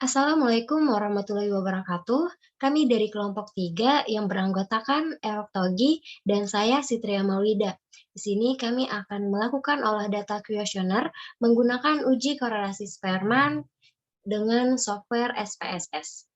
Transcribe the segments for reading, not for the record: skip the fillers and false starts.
Assalamualaikum warahmatullahi wabarakatuh. Kami dari kelompok 3 yang beranggotakan Eroktogi dan saya Sitria Maulida. Di sini kami akan melakukan olah data kuesioner menggunakan uji korelasi Spearman dengan software SPSS.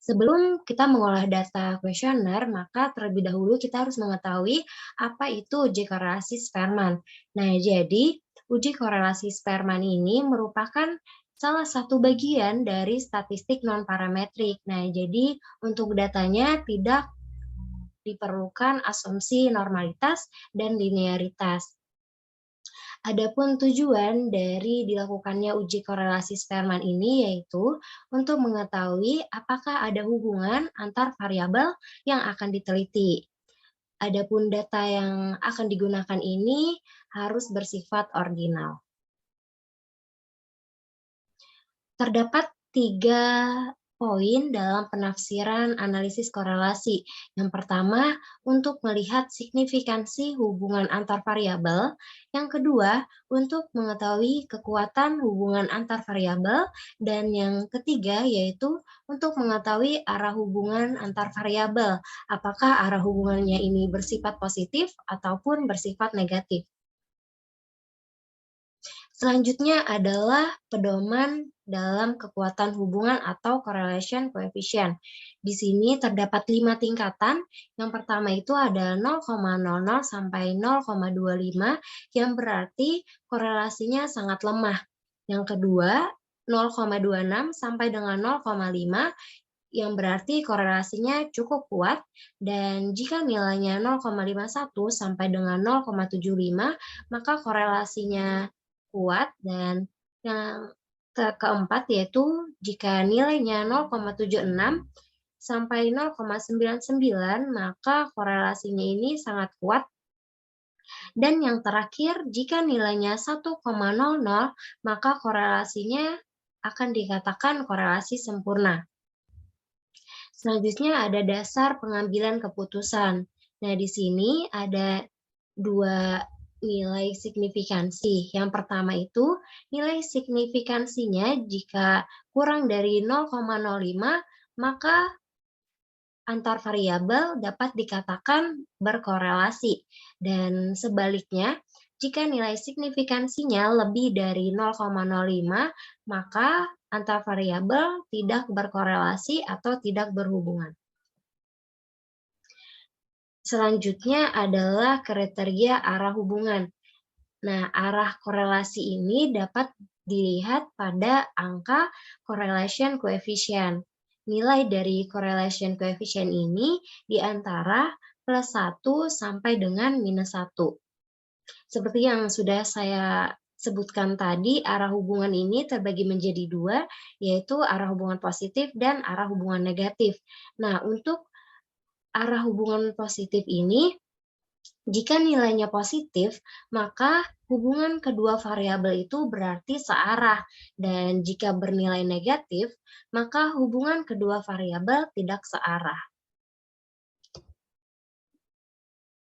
Sebelum kita mengolah data kuesioner, maka terlebih dahulu kita harus mengetahui apa itu uji korelasi Spearman. Nah, jadi uji korelasi Spearman ini merupakan salah satu bagian dari statistik non-parametrik. Nah, jadi untuk datanya tidak diperlukan asumsi normalitas dan linearitas. Adapun tujuan dari dilakukannya uji korelasi Spearman ini yaitu untuk mengetahui apakah ada hubungan antar variabel yang akan diteliti. Adapun data yang akan digunakan ini harus bersifat ordinal. Terdapat 3 poin dalam penafsiran analisis korelasi. Yang pertama, untuk melihat signifikansi hubungan antar variabel. Yang kedua, untuk mengetahui kekuatan hubungan antar variabel. Dan yang ketiga, yaitu untuk mengetahui arah hubungan antar variabel. Apakah arah hubungannya ini bersifat positif ataupun bersifat negatif. Selanjutnya adalah pedoman dalam kekuatan hubungan atau correlation coefficient. Di sini terdapat 5 tingkatan. Yang pertama itu ada 0,00 sampai 0,25 yang berarti korelasinya sangat lemah. Yang kedua, 0,26 sampai dengan 0,5 yang berarti korelasinya cukup kuat, dan jika nilainya 0,51 sampai dengan 0,75 maka korelasinya kuat, dan yang keempat yaitu jika nilainya 0,76 sampai 0,99 maka korelasinya ini sangat kuat, dan yang terakhir jika nilainya 1,00 maka korelasinya akan dikatakan korelasi sempurna. Selanjutnya ada dasar pengambilan keputusan. Nah, di sini ada 2 nilai signifikansi. Yang pertama itu nilai signifikansinya jika kurang dari 0,05 maka antar variabel dapat dikatakan berkorelasi, dan sebaliknya jika nilai signifikansinya lebih dari 0,05 maka antar variabel tidak berkorelasi atau tidak berhubungan. Selanjutnya adalah kriteria arah hubungan. Nah, arah korelasi ini dapat dilihat pada angka correlation coefficient. Nilai dari correlation coefficient ini di antara +1 sampai dengan -1. Seperti yang sudah saya sebutkan tadi, arah hubungan ini terbagi menjadi 2, yaitu arah hubungan positif dan arah hubungan negatif. Nah, untuk arah hubungan positif ini, jika nilainya positif, maka hubungan kedua variabel itu berarti searah, dan jika bernilai negatif, maka hubungan kedua variabel tidak searah.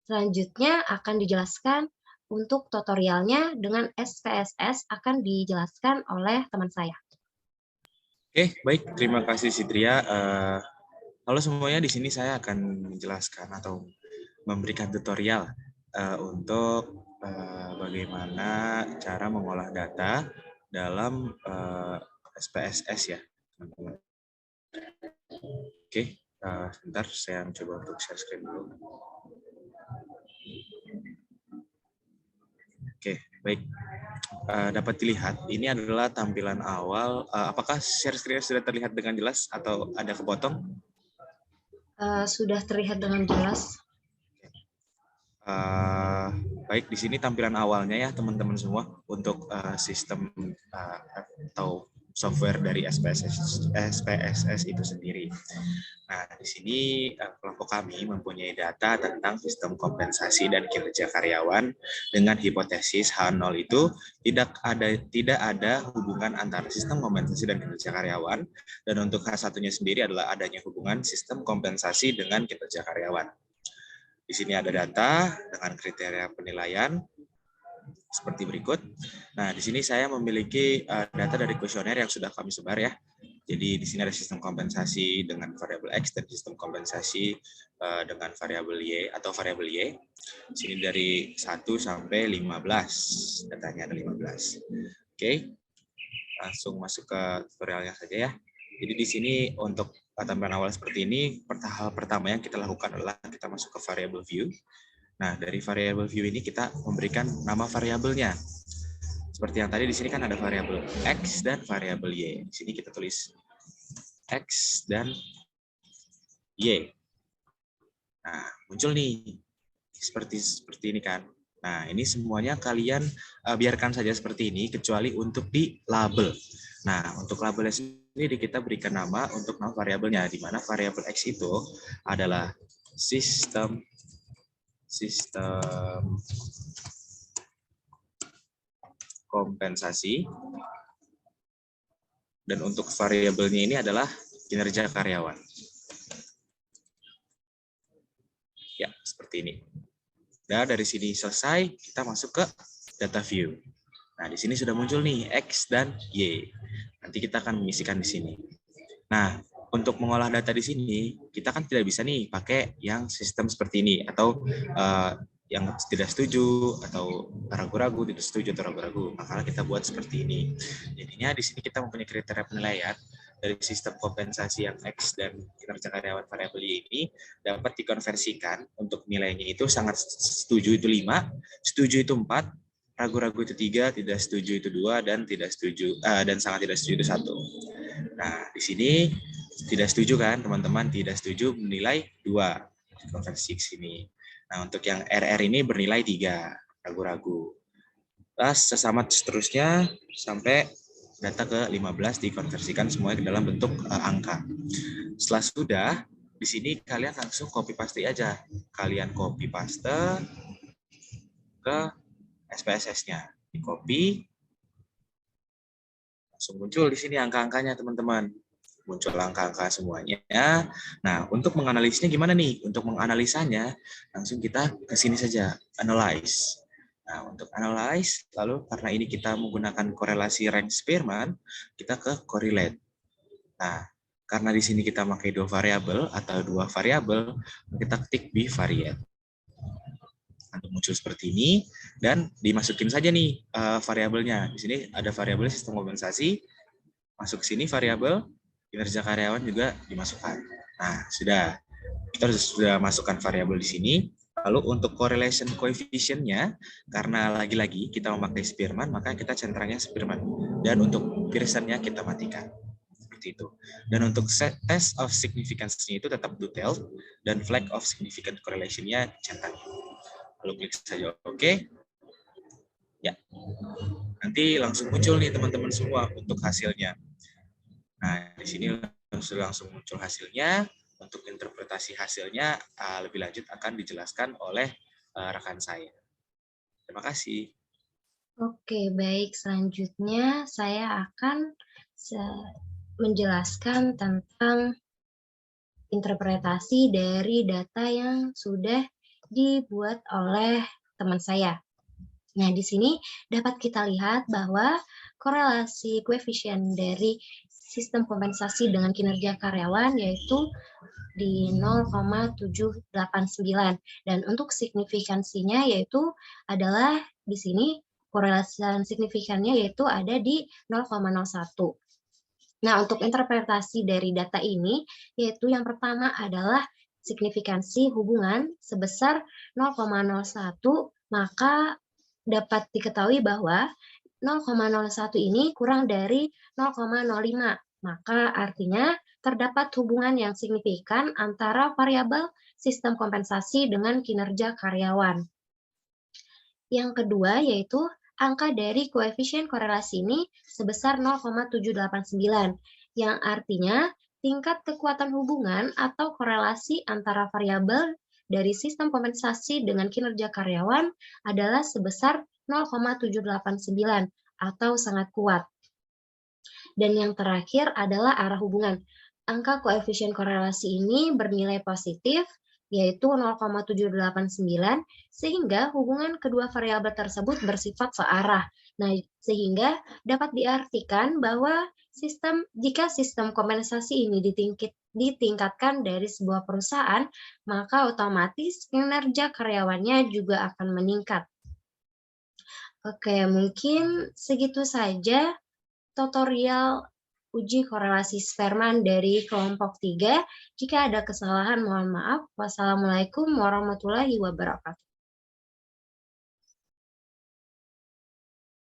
Selanjutnya akan dijelaskan untuk tutorialnya dengan SPSS akan dijelaskan oleh teman saya. Oke, baik. Terima kasih Sitria. Halo semuanya, di sini saya akan menjelaskan atau memberikan tutorial untuk bagaimana cara mengolah data dalam SPSS ya, teman-teman. Oke, sebentar saya mencoba untuk share screen dulu. Oke, baik. Dapat dilihat, ini adalah tampilan awal. Apakah share screen sudah terlihat dengan jelas atau ada kepotong? Sudah terlihat dengan jelas. Baik, di sini tampilan awalnya ya teman-teman semua untuk sistem atau software dari SPSS itu sendiri. Nah, di sini kelompok kami mempunyai data tentang sistem kompensasi dan kinerja karyawan dengan hipotesis H0 itu tidak ada hubungan antara sistem kompensasi dan kinerja karyawan, dan untuk H1-nya sendiri adalah adanya hubungan sistem kompensasi dengan kinerja karyawan. Di sini ada data dengan kriteria penilaian. seperti berikut. Nah, di sini saya memiliki data dari kuesioner yang sudah kami sebar ya. Jadi di sini ada sistem kompensasi dengan variabel X dan sistem kompensasi dengan variabel Y atau variabel Y. Di sini dari 1 sampai 15, datanya ada 15. Oke, langsung masuk ke tutorialnya saja ya. Jadi di sini untuk tampilan awal seperti ini, hal pertama yang kita lakukan adalah kita masuk ke variable view. Nah, dari variable view ini kita memberikan nama variabelnya. Seperti yang tadi di sini kan ada variabel X dan variabel Y. Di sini kita tulis X dan Y. Nah, muncul nih seperti ini kan. Nah, ini semuanya kalian biarkan saja seperti ini kecuali untuk di label. Nah, untuk labelnya sendiri kita berikan nama untuk nama variabelnya, di mana variabel X itu adalah sistem kompensasi, dan untuk variabelnya ini adalah kinerja karyawan. Ya, seperti ini. Dan dari sini selesai, kita masuk ke data view. Nah, di sini sudah muncul nih X dan Y. Nanti kita akan mengisikan di sini. Nah, untuk mengolah data di sini, kita kan tidak bisa nih pakai yang sistem seperti ini, atau yang tidak setuju, atau ragu-ragu, tidak setuju, atau ragu-ragu. Makanya kita buat seperti ini. Jadinya di sini kita mempunyai kriteria penilaian dari sistem kompensasi yang X dan kinerja karyawan variabel Y ini dapat dikonversikan untuk nilainya itu sangat setuju itu 5, setuju itu 4, ragu-ragu itu 3, tidak setuju itu 2, dan tidak setuju dan sangat tidak setuju itu 1. Nah, di sini tidak setuju kan teman-teman, tidak setuju bernilai 2, konversi ke sini. Nah, untuk yang RR ini bernilai 3, ragu-ragu. Terus sesama seterusnya sampai data ke 15 dikonversikan semuanya ke dalam bentuk angka. Setelah sudah, di sini kalian langsung copy paste aja. Kalian copy paste ke SPSS-nya. Di copy, langsung muncul di sini angka-angkanya teman-teman. Muncul angka-angka semuanya. Nah, untuk menganalisnya gimana nih? Untuk menganalisanya, langsung kita ke sini saja, analyze. Nah, untuk analyze, lalu karena ini kita menggunakan korelasi rank Spearman, kita ke correlate. Nah, karena di sini kita pakai 2 variabel atau 2 variabel, kita ketik bivariate. Untuk muncul seperti ini, dan dimasukin saja nih variabelnya. Di sini ada variabel sistem kompensasi, masuk ke sini variabel kinerja karyawan juga dimasukkan. Nah, kita sudah masukkan variabel di sini. Lalu untuk correlation coefficient-nya, karena lagi-lagi kita memakai Spearman, maka kita centranya Spearman. Dan untuk Pearson-nya kita matikan. Seperti itu. Dan untuk test of significance-nya itu tetap detailed, dan flag of significant correlation-nya centang. Lalu klik saja OK. Ya. Nanti langsung muncul nih teman-teman semua untuk hasilnya. Nah, di sini langsung muncul hasilnya. Untuk interpretasi hasilnya lebih lanjut akan dijelaskan oleh rekan saya. Terima kasih. Oke, baik. Selanjutnya saya akan menjelaskan tentang interpretasi dari data yang sudah dibuat oleh teman saya. Nah, di sini dapat kita lihat bahwa korelasi koefisien dari sistem kompensasi dengan kinerja karyawan yaitu di 0,789 dan untuk signifikansinya yaitu adalah di sini korelasi signifikannya yaitu ada di 0,01. Nah, untuk interpretasi dari data ini yaitu yang pertama adalah signifikansi hubungan sebesar 0,01, maka dapat diketahui bahwa 0,01 ini kurang dari 0,05. Maka artinya terdapat hubungan yang signifikan antara variabel sistem kompensasi dengan kinerja karyawan. Yang kedua yaitu angka dari koefisien korelasi ini sebesar 0,789, yang artinya tingkat kekuatan hubungan atau korelasi antara variabel dari sistem kompensasi dengan kinerja karyawan adalah sebesar 0,789 atau sangat kuat. Dan yang terakhir adalah arah hubungan. Angka koefisien korelasi ini bernilai positif yaitu 0,789, sehingga hubungan kedua variabel tersebut bersifat searah. Nah, sehingga dapat diartikan bahwa jika sistem kompensasi ini ditingkatkan dari sebuah perusahaan, maka otomatis kinerja karyawannya juga akan meningkat. Oke, mungkin segitu saja tutorial uji korelasi Spearman dari kelompok 3. Jika ada kesalahan, mohon maaf. Wassalamualaikum warahmatullahi wabarakatuh.